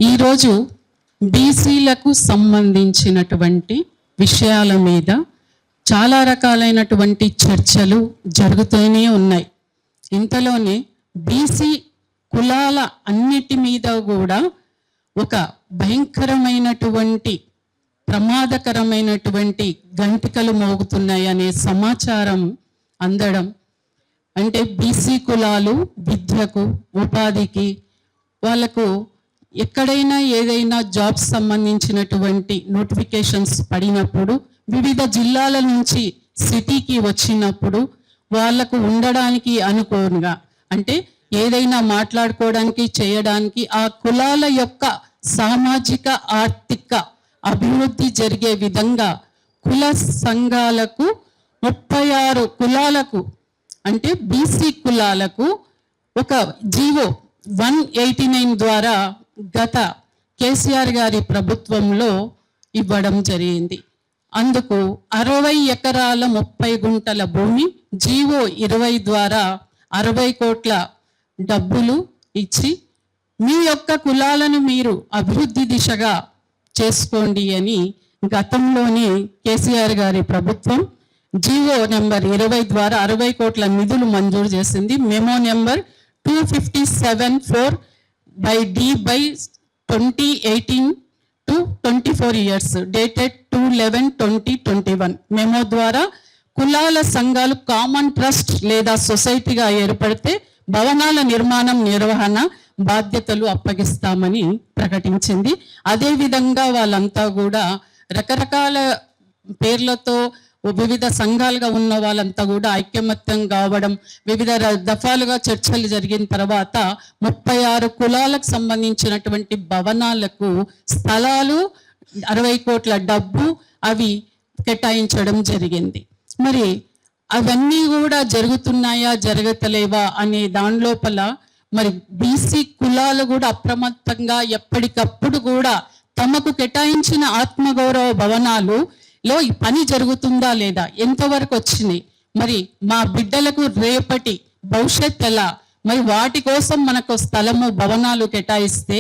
ఈరోజు బీసీలకు సంబంధించినటువంటి విషయాల మీద చాలా రకాలైనటువంటి చర్చలు జరుగుతూనే ఉన్నాయి. ఇంతలోనే బీసీ కులాల అన్నిటి మీద కూడా ఒక భయంకరమైనటువంటి ప్రమాదకరమైనటువంటి గంటికలు మోగుతున్నాయి అనే సమాచారం అందడం, అంటే బీసీ కులాలు విద్యకు, ఉపాధికి, వాళ్ళకు ఎక్కడైనా ఏదైనా జాబ్స్ సంబంధించినటువంటి నోటిఫికేషన్స్ పడినప్పుడు వివిధ జిల్లాల నుంచి సిటీకి వచ్చినప్పుడు వాళ్ళకు ఉండడానికి అనుకోనుగా, అంటే ఏదైనా మాట్లాడుకోవడానికి చేయడానికి ఆ కులాల యొక్క సామాజిక ఆర్థిక అభివృద్ధి జరిగే విధంగా కుల సంఘాలకు 36 కులాలకు, అంటే బీసీ కులాలకు ఒక జీవో 189 ద్వారా గత కేసీఆర్ గారి ప్రభుత్వంలో ఇవ్వడం జరిగింది. అందుకు 60 ఎకరాల 30 గుంటల భూమి జీవో 20 ద్వారా 60 కోట్ల డబ్బులు ఇచ్చి మీ యొక్క కులాలను మీరు అభివృద్ధి దిశగా చేసుకోండి అని గతంలోనే కేసీఆర్ గారి ప్రభుత్వం జీవో నెంబర్ 20 ద్వారా 60 కోట్ల నిధులు మంజూరు చేసింది. Memo number 257/D/2018 to 24 years dated 2/11/2021 memo ద్వారా కులాల సంఘాలు కామన్ ట్రస్ట్ లేదా సొసైటీగా ఏర్పడితే భవనాల నిర్మాణం, నిర్వహణ బాధ్యతలు అప్పగిస్తామని ప్రకటించింది. అదేవిధంగా వాళ్ళంతా కూడా రకరకాల పేర్లతో వివిధ సంఘాలుగా ఉన్న వాళ్ళంతా కూడా ఐక్యమత్యం కావడం, వివిధ దఫాలుగా చర్చలు జరిగిన తర్వాత 36 కులాలకు సంబంధించినటువంటి భవనాలకు స్థలాలు 60 కోట్ల డబ్బు అవి కేటాయించడం జరిగింది. మరి అవన్నీ కూడా జరుగుతున్నాయా జరగతలేవా అనే దాని లోపల మరి బీసీ కులాలు కూడా అప్రమత్తంగా ఎప్పటికప్పుడు కూడా తమకు కేటాయించిన ఆత్మగౌరవ భవనాలు లో ఈ పని జరుగుతుందా లేదా, ఎంతవరకు వచ్చినాయి, మరి మా బిడ్డలకు రేపటి భవిష్యత్ ఎలా, మరి వాటి కోసం మనకు స్థలము భవనాలు కేటాయిస్తే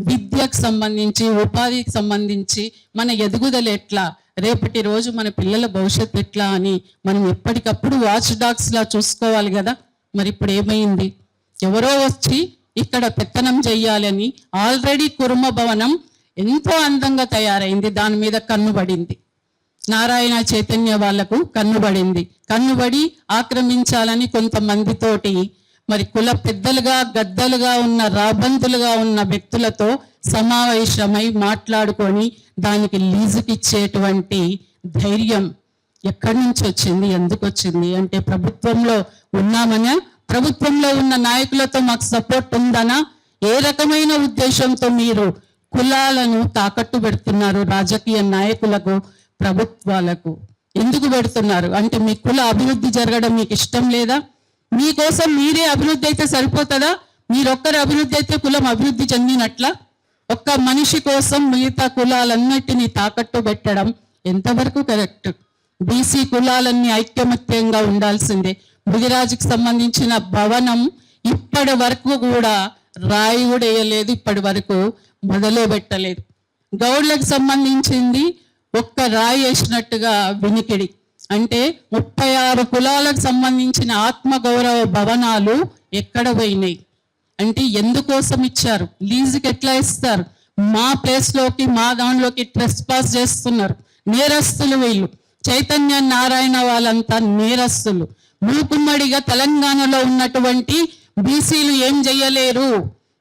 విద్యకు సంబంధించి, ఉపాధికి సంబంధించి మన ఎదుగుదల ఎట్లా, రేపటి రోజు మన పిల్లల భవిష్యత్తు ఎట్లా అని మనం ఎప్పటికప్పుడు వాచ్ డాగ్స్ లా చూసుకోవాలి కదా. మరి ఇప్పుడు ఏమైంది, ఎవరో వచ్చి ఇక్కడ పెత్తనం చెయ్యాలని ఆల్రెడీ కుర్మ భవనం ఎంతో అందంగా తయారైంది, దాని మీద కన్నుబడింది. నారాయణ చైతన్య వాళ్లకు కన్నుబడింది, కన్నుబడి ఆక్రమించాలని కొంతమందితోటి మరి కుల పెద్దలుగా గద్దలుగా ఉన్న రాబందులుగా ఉన్న వ్యక్తులతో సమావేశమై మాట్లాడుకొని దానికి లీజుకిచ్చేటువంటి ధైర్యం ఎక్కడి నుంచి వచ్చింది, ఎందుకు వచ్చింది అంటే ప్రభుత్వంలో ఉన్నామనా, ప్రభుత్వంలో ఉన్న నాయకులతో మాకు సపోర్ట్ ఉందనా, ఏ రకమైన ఉద్దేశంతో మీరు కులాలను తాకట్టు పెడుతున్నారు, రాజకీయ నాయకులకు ప్రభుత్వాలకు ఎందుకు పెడుతున్నారు అంటే మీ కుల అభివృద్ధి జరగడం మీకు ఇష్టం లేదా, మీకోసం మీరే అభివృద్ధి అయితే సరిపోతుందా, మీరొక్కరి అభివృద్ధి అయితే కులం అభివృద్ధి చెందినట్ల, ఒక్క మనిషి కోసం మిగతా కులాలన్నిటినీ తాకట్టు పెట్టడం ఎంతవరకు కరెక్ట్. బీసీ కులాలన్నీ ఐక్యమత్యంగా ఉండాల్సిందే. ముదిరాజుకి సంబంధించిన భవనం ఇప్పటి వరకు కూడా రాయి కూడా వేయలేదు, ఇప్పటి వరకు మొదలు పెట్టలేదు. గౌడ్లకు సంబంధించింది ఒక్క రాయి వేసినట్టుగా వినికిడి, అంటే 36 కులాలకు సంబంధించిన ఆత్మగౌరవ భవనాలు ఎక్కడ పోయినాయి అంటే ఎందుకోసం ఇచ్చారు, లీజుకి ఎట్లా ఇస్తారు, మా ప్లేస్లోకి మా దానిలోకి ట్రెస్ పాస్ చేస్తున్నారు, నేరస్తులు వీళ్ళు. చైతన్య నారాయణ వాళ్ళంతా నేరస్తులు. మూకుమ్మడిగా తెలంగాణలో ఉన్నటువంటి బీసీలు ఏం చెయ్యలేరు,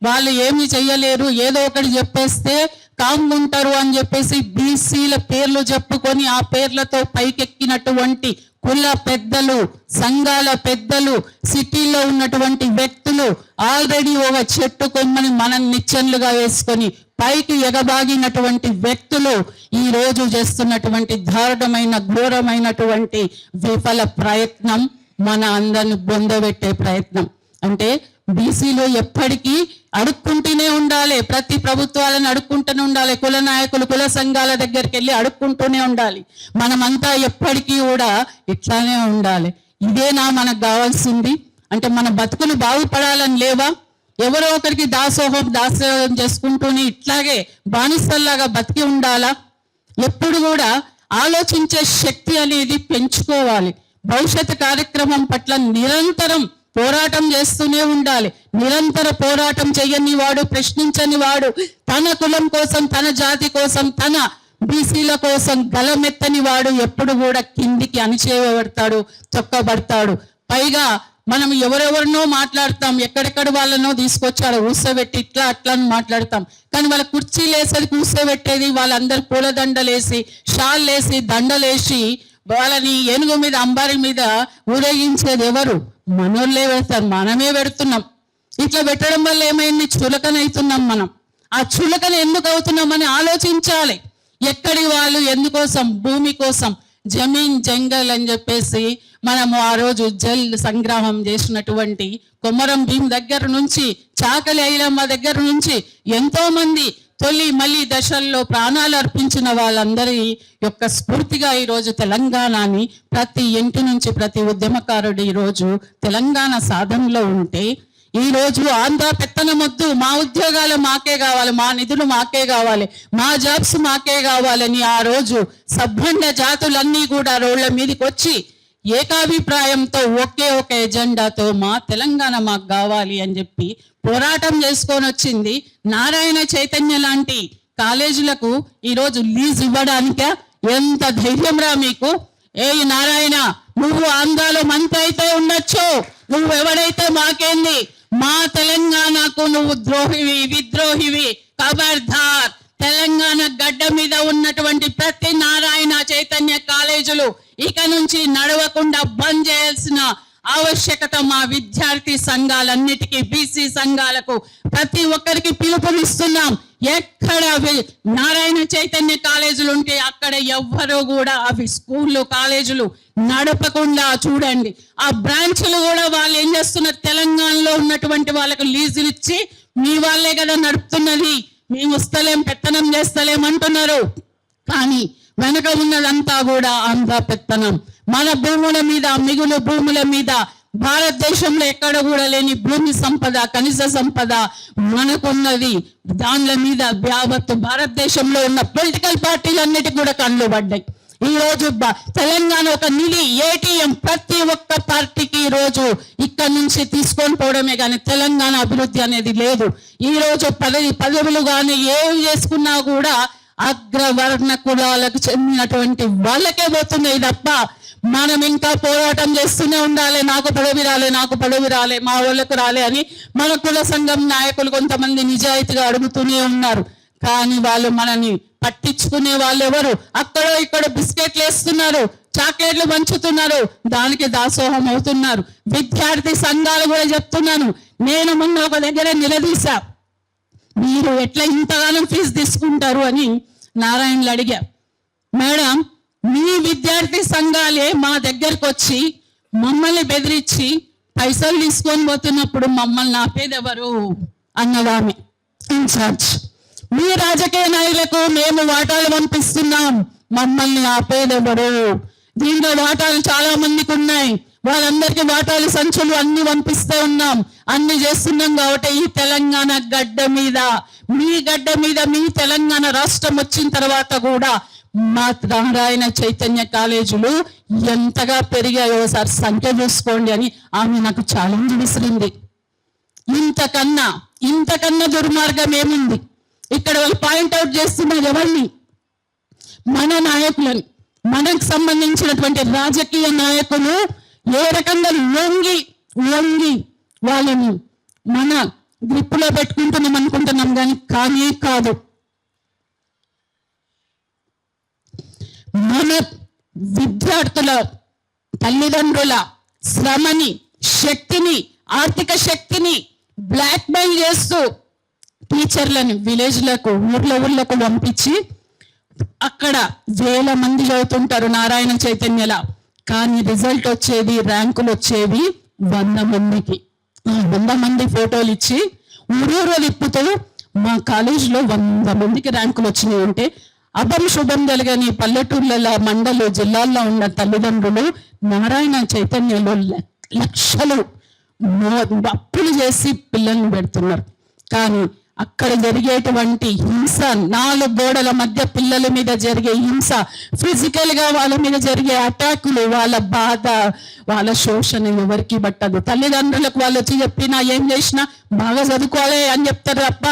వాళ్ళు ఏమి చెయ్యలేరు, ఏదో ఒకటి చెప్పేస్తే కాంగుంటారు అని చెప్పేసి బీసీల పేర్లు చెప్పుకొని ఆ పేర్లతో పైకెక్కినటువంటి కుల పెద్దలు, సంఘాల పెద్దలు, సిటీలో ఉన్నటువంటి వ్యక్తులు ఆల్రెడీ ఒక చెట్టు కొమ్మని మనం నిచ్చెన్లుగా వేసుకొని పైకి ఎగబాగినటువంటి వ్యక్తులు ఈ రోజు చేస్తున్నటువంటి దారుణమైన ఘోరమైనటువంటి విఫల ప్రయత్నం మన అందరిని బొందబెట్టే ప్రయత్నం. అంటే బీసీలో ఎప్పటికీ అడుక్కుంటూనే ఉండాలి, ప్రతి ప్రభుత్వాలను అడుక్కుంటూనే ఉండాలి, కుల నాయకులు కుల సంఘాల దగ్గరికి వెళ్ళి అడుక్కుంటూనే ఉండాలి. మనమంతా ఎప్పటికీ కూడా ఇట్లానే ఉండాలి. ఇదేనా మనకు కావాల్సింది అంటే మన బతుకులు బాగుపడాలని లేవా, ఎవరో ఒకరికి దాసోహం చేసుకుంటూనే ఇట్లాగే బానిసల్లాగా బతికి ఉండాలా? ఎప్పుడు కూడా ఆలోచించే శక్తి అనేది పెంచుకోవాలి. భవిష్యత్ కార్యక్రమం పట్ల నిరంతరం పోరాటం చేస్తూనే ఉండాలి. నిరంతర పోరాటం చేయని వాడు, ప్రశ్నించని వాడు, తన కులం కోసం, తన జాతి కోసం, తన బీసీల కోసం గలమెత్తని వాడు ఎప్పుడు కూడా కిందికి అణిచేయబడతాడు, తొక్కబడతాడు. పైగా మనం ఎవరెవరినో మాట్లాడతాం, ఎక్కడెక్కడ వాళ్ళనో తీసుకొచ్చాడు కూర్చోబెట్టి ఇట్లా అట్లా అని మాట్లాడతాం. కానీ వాళ్ళ కుర్చీలు వేసేది, కూర్చోబెట్టేది, వాళ్ళందరూ పూలదండలేసి, షాల్లేసి, దండలేసి వాళ్ళని ఏనుగు మీద, అంబారి మీద ఊరేగించేది ఎవరు? మనోళ్ళే పెడతారు, మనమే పెడుతున్నాం. ఇట్లా పెట్టడం వల్ల ఏమైంది? చులకన అవుతున్నాం మనం. ఆ చులకన ఎందుకు అవుతున్నామని ఆలోచించాలి. ఎక్కడి వాళ్ళు ఎందుకోసం? భూమి కోసం, జమీన్ జంగల్ అని చెప్పేసి మనము ఆ రోజు జల్ సంగ్రామం చేసినటువంటి కొమరం భీం దగ్గర నుంచి, చాకలి ఐలమ్మ దగ్గర నుంచి ఎంతో మంది తొలి మళ్ళీ దశల్లో ప్రాణాలు అర్పించిన వాళ్ళందరి యొక్క స్ఫూర్తిగా ఈరోజు తెలంగాణని ప్రతి ఇంటి నుంచి ప్రతి ఉద్యమకారుడు ఈరోజు తెలంగాణ సాధనలో ఉంటే, ఈరోజు ఆంధ్ర పెత్తనమొద్దు, మా ఉద్యోగాలు మాకే కావాలి, మా నిధులు మాకే కావాలి, మా జాబ్స్ మాకే కావాలని ఆ రోజు సబ్బండ జాతులన్నీ కూడా రోడ్ల మీదకి వచ్చి ఏకాభిప్రాయంతో ఒకే ఒక ఎజెండాతో మా తెలంగాణ మాకు కావాలి అని చెప్పి పోరాటం చేసుకొని వచ్చింది. నారాయణ చైతన్య లాంటి కాలేజీలకు ఈరోజు లీజ్ ఇవ్వడానిక ఎంత ధైర్యం రా మీకు? ఏ నారాయణ, నువ్వు ఆంధ్రాలో మంత్రి అయితే ఉండొచ్చు, నువ్వు ఎవడైతే మాకేంది? మా తెలంగాణకు నువ్వు ద్రోహివి, విద్రోహివి, ఖబర్దార్. తెలంగాణ గడ్డ మీద ఉన్నటువంటి ప్రతి నారాయణ చైతన్య కాలేజీలు ఇక నుంచి నడవకుండా బంద్ చేయాల్సిన ఆవశ్యకత మా విద్యార్థి సంఘాలన్నిటికీ, బీసీ సంఘాలకు ప్రతి ఒక్కరికి పిలుపునిస్తున్నాం. ఎక్కడ నారాయణ చైతన్య కాలేజీలు ఉంటే అక్కడ ఎవ్వరూ కూడా అవి స్కూళ్ళు, కాలేజీలు నడపకుండా చూడండి. ఆ బ్రాంచ్లు కూడా వాళ్ళు ఏం చేస్తున్నారు? తెలంగాణలో ఉన్నటువంటి వాళ్ళకు లీజులు ఇచ్చి మీ వాళ్ళే కదా నడుపుతున్నది, మేము వస్తలేం, పెత్తనం చేస్తలేం అంటున్నారు. కానీ వెనక ఉన్నదంతా కూడా ఆంధ్ర పెత్తనం. మన భూముల మీద, మిగులు భూముల మీద, భారతదేశంలో ఎక్కడ కూడా లేని భూమి సంపద, ఖనిజ సంపద మనకున్నది. దానిల మీద యావత్తు భారతదేశంలో ఉన్న పొలిటికల్ పార్టీలన్నిటికీ కూడా కళ్ళు పడ్డాయి. ఈ రోజు తెలంగాణ ఒక నిధి, ఏటీఎం. ప్రతి ఒక్క పార్టీకి ఈ రోజు ఇక్కడ నుంచి తీసుకొని పోవడమే కానీ తెలంగాణ అభివృద్ధి అనేది లేదు. ఈ రోజు పదవులు కానీ ఏవి చేసుకున్నా కూడా అగ్రవర్ణ కులాలకు చెందినటువంటి వాళ్ళకే పోతున్నాయి తప్ప మనం ఇంకా పోరాటం చేస్తూనే ఉండాలి. నాకు పదవి రాలే, నాకు పదవి రాలే, మా వాళ్ళకు రాలే అని మన కుల సంఘం నాయకులు కొంతమంది నిజాయితీగా అడుగుతూనే ఉన్నారు. కానీ వాళ్ళు మనని పట్టించుకునే వాళ్ళు ఎవరు? అక్కడో ఇక్కడ బిస్కెట్లు వేస్తున్నారు, చాక్లెట్లు పంచుతున్నారు, దానికి దాసోహం అవుతున్నారు. విద్యార్థి సంఘాలు కూడా చెప్తున్నాను, నేను మొన్న ఒక దగ్గర నిలదీశా, మీరు ఎట్లా ఇంతగానో ఫీజు తీసుకుంటారు అని నారాయణలు అడిగా. మేడం, మీ విద్యార్థి సంఘాలే మా దగ్గరకు వచ్చి మమ్మల్ని బెదిరించి పైసలు తీసుకొని పోతున్నప్పుడు మమ్మల్ని ఆపేదెవరు అన్నదామె ఇన్ఛార్జ్. మీ రాజకీయ నాయకులకు మేము వాటాలు పంపిస్తున్నాం, మమ్మల్ని ఆపేదెవరు? దీంట్లో వాటాలు చాలా మందికి ఉన్నాయి, వాళ్ళందరికీ వాటాలు సంచులు అన్ని పంపిస్తూ ఉన్నాం, అన్ని చేస్తున్నాం. కాబట్టి ఈ తెలంగాణ గడ్డ మీద, మీ గడ్డ మీద, మీ తెలంగాణ రాష్ట్రం వచ్చిన తర్వాత కూడా మా నారాయణ చైతన్య కాలేజీలు ఎంతగా పెరిగాయో ఒకసారి సంఖ్య చూసుకోండి అని ఆమె నాకు ఛాలెంజ్ విసిరింది. ఇంతకన్నా దుర్మార్గం ఏముంది? ఇక్కడ వాళ్ళు పాయింట్అవుట్ చేస్తున్నారు ఎవరిని? మన నాయకులని, మనకు సంబంధించినటువంటి రాజకీయ నాయకులు ఏ రకంగా లొంగి వాళ్ళని మన గ్రిప్పులో పెట్టుకుంటున్నాం అనుకుంటున్నాం, కానీ కాదు. మన విద్యార్థుల తల్లిదండ్రుల శ్రమని, శక్తిని, ఆర్థిక శక్తిని బ్లాక్మెయిల్ చేస్తూ టీచర్లను విలేజ్లకు, ఊర్లకు పంపించి అక్కడ వేల మంది చదువుతుంటారు నారాయణ చైతన్యలా. కానీ రిజల్ట్ వచ్చేది, ర్యాంకులు వచ్చేవి 100 మందికి. 100 మంది ఫోటోలు ఇచ్చి ఊరూరు తిప్పుతూ మా కాలేజీలో 100 మందికి ర్యాంకులు వచ్చినాయి అంటే అభం శుభం జరగని పల్లెటూర్లలో, మండలు, జిల్లాల్లో ఉన్న తల్లిదండ్రులు నారాయణ చైతన్యంలో లక్షలు అప్పులు చేసి పిల్లల్ని పెడుతున్నారు. కానీ అక్కడ జరిగేటువంటి హింస, 4 గోడల మధ్య పిల్లల మీద జరిగే హింస, ఫిజికల్ గా వాళ్ళ మీద జరిగే అటాకులు, వాళ్ళ బాధ, వాళ్ళ శోషణ ఎవరికి పట్టదు. తల్లిదండ్రులకు వాళ్ళు వచ్చి చెప్పినా ఏం చేసినా బాగా చదువుకోవాలి అని చెప్తారు తప్ప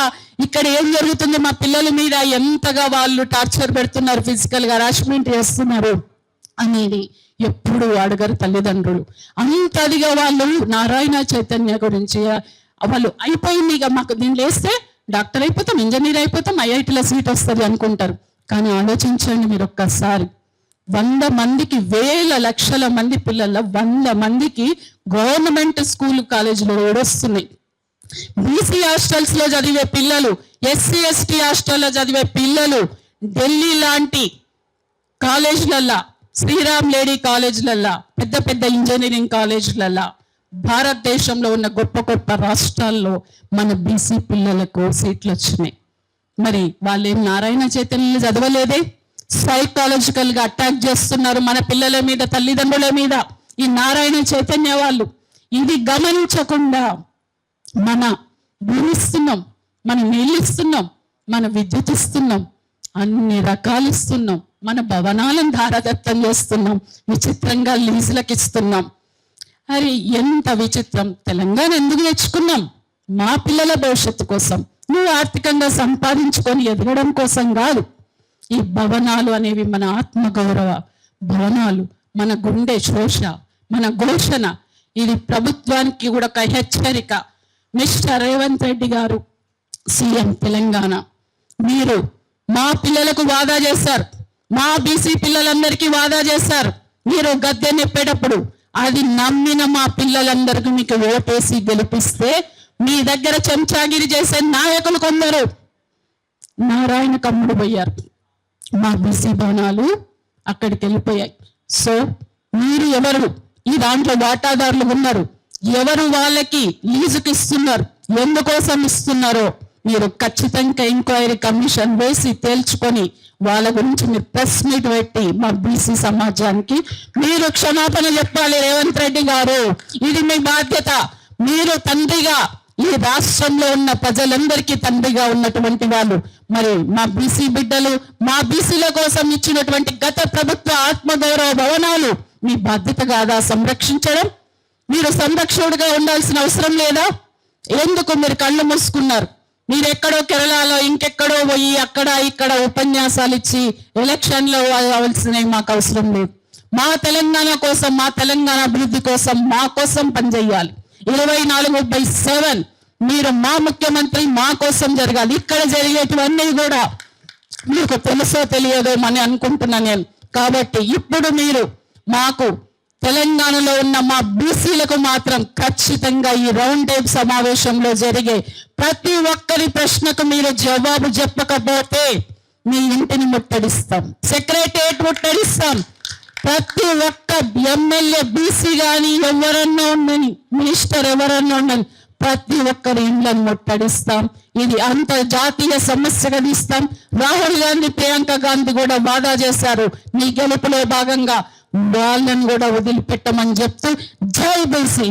ఇక్కడ ఏం జరుగుతుంది, మా పిల్లల మీద ఎంతగా వాళ్ళు టార్చర్ పెడుతున్నారు, ఫిజికల్ గా హరాస్మెంట్ చేస్తున్నారు అనేది ఎప్పుడు అడగరు తల్లిదండ్రులు. అంతదిగా వాళ్ళు నారాయణ చైతన్య గురించి వాళ్ళు అయిపోయింది, ఇక మాకు దీన్ని లేస్తే డాక్టర్ అయిపోతాం, ఇంజనీర్ అయిపోతాం, ఐఐటీలో సీట్ వస్తుంది అనుకుంటారు. కానీ ఆలోచించండి మీరు ఒక్కసారి, 100 మందికి, వేల లక్షల మంది పిల్లల 100 మందికి గవర్నమెంట్ స్కూల్ కాలేజీలో వస్తున్నాయి. బీసీ హాస్టల్స్ లో చదివే పిల్లలు, ఎస్సీ ఎస్టీ హాస్టల్లో చదివే పిల్లలు ఢిల్లీ లాంటి కాలేజీలల్లా, శ్రీరామ్ లేడీ కాలేజీలల్లా, పెద్ద పెద్ద ఇంజనీరింగ్ కాలేజీలల్లా, భారతదేశంలో ఉన్న గొప్ప గొప్ప రాష్ట్రాల్లో మన బీసీ పిల్లలకు సీట్లు వచ్చినాయి. మరి వాళ్ళేం నారాయణ చైతన్యులు చదవలేదే? సైకాలజికల్ గా అటాక్ చేస్తున్నారు మన పిల్లల మీద, తల్లిదండ్రుల మీద ఈ నారాయణ చైతన్య వాళ్ళు. ఇది గమనించకుండా మన భూమిస్తున్నాం, మన నీళ్ళు ఇస్తున్నాం, మన విద్యుత్ ఇస్తున్నాం, అన్ని రకాలు ఇస్తున్నాం, మన భవనాలను ధారదత్తం చేస్తున్నాం, విచిత్రంగా లీజులకు ఇస్తున్నాం. అరే ఎంత విచిత్రం! తెలంగాణ ఎందుకు తెచ్చుకున్నాం? మా పిల్లల భవిష్యత్తు కోసం, నువ్వు ఆర్థికంగా సంపాదించుకొని ఎదగడం కోసం కాదు. ఈ భవనాలు అనేవి మన ఆత్మగౌరవ భవనాలు, మన గుండె శోష, మన ఘోషణ. ఇది ప్రభుత్వానికి కూడా ఒక హెచ్చరిక. మిస్టర్ రేవంత్ రెడ్డి గారు, సీఎం తెలంగాణ, మీరు మా పిల్లలకు వాదా చేశారు, మా బీసీ పిల్లలందరికీ వాదా చేశారు. మీరు గద్దె నెప్పేటప్పుడు అది నమ్మిన మా పిల్లలందరికీ మీకు ఓటేసి గెలిపిస్తే మీ దగ్గర చెంచాగిరి చేసే నాయకులు కొందరు నారాయణ కమ్ముడు పోయారు, మా బీసీ భవనాలు అక్కడికి వెళ్ళిపోయాయి. సో మీరు ఎవరు ఈ దాంట్లో వాటాదారులు ఉన్నారు, ఎవరు వాళ్ళకి లీజుకి ఇస్తున్నారు, ఎందుకోసం ఇస్తున్నారో మీరు ఖచ్చితంగా ఎంక్వైరీ కమిషన్ వేసి తేల్చుకొని వాళ్ళ గురించి మీరు ప్రెస్ మీట్ పెట్టి మా బీసీ సమాజానికి మీరు క్షమాపణ చెప్పాలి. రేవంత్ రెడ్డి గారు, ఇది మీ బాధ్యత. మీరు తండ్రిగా ఈ రాష్ట్రంలో ఉన్న ప్రజలందరికీ తండ్రిగా ఉన్నటువంటి వాళ్ళు, మరి మా బీసీ బిడ్డలు, మా బీసీల కోసం ఇచ్చినటువంటి గత ప్రభుత్వ ఆత్మగౌరవ భవనాలు మీ బాధ్యత కాదా సంరక్షించడం? మీరు సంరక్షకుడిగా ఉండాల్సిన అవసరం లేదా? ఎందుకు మీరు కళ్ళు మూసుకున్నారు? మీరు ఎక్కడో కేరళలో ఇంకెక్కడో పోయి అక్కడ ఇక్కడ ఉపన్యాసాలు ఇచ్చి ఎలక్షన్లో అవ్వాల్సినవి మాకు అవసరం లేదు. మా తెలంగాణ కోసం, మా తెలంగాణ అభివృద్ధి కోసం, మా కోసం పనిచేయాలి. 24/7 మీరు మా ముఖ్యమంత్రి మా కోసం జరగాలి. ఇక్కడ జరిగేటివన్నీ కూడా మీకు తెలుసో తెలియదో అని అనుకుంటున్నాను నేను. కాబట్టి ఇప్పుడు మీరు మాకు తెలంగాణలో ఉన్న మా బీసీలకు మాత్రం ఖచ్చితంగా ఈ రౌండ్ టేబుల్ సమావేశంలో జరిగే ప్రతి ఒక్కరి ప్రశ్నకు మీరు జవాబు చెప్పకపోతే మీ ఇంటిని ముట్టడిస్తాం, సెక్రటేరియట్ ముట్టడిస్తాం. ప్రతి ఒక్క ఎమ్మెల్యే బీసీ కానీ ఎవరన్నా ఉండని, మినిస్టర్ ఎవరన్నా ఉండని, ప్రతి ఒక్కరి ఇండ్లను ముట్టడిస్తాం. ఇది అంతర్జాతీయ సమస్యగా తీస్తాం. రాహుల్ గాంధీ, ప్రియాంక గాంధీ కూడా వాదా చేశారు. నీ గెలుపులో భాగంగా వాళ్ళని కూడా వదిలిపెట్టమని చెప్తూ జై బీసీ.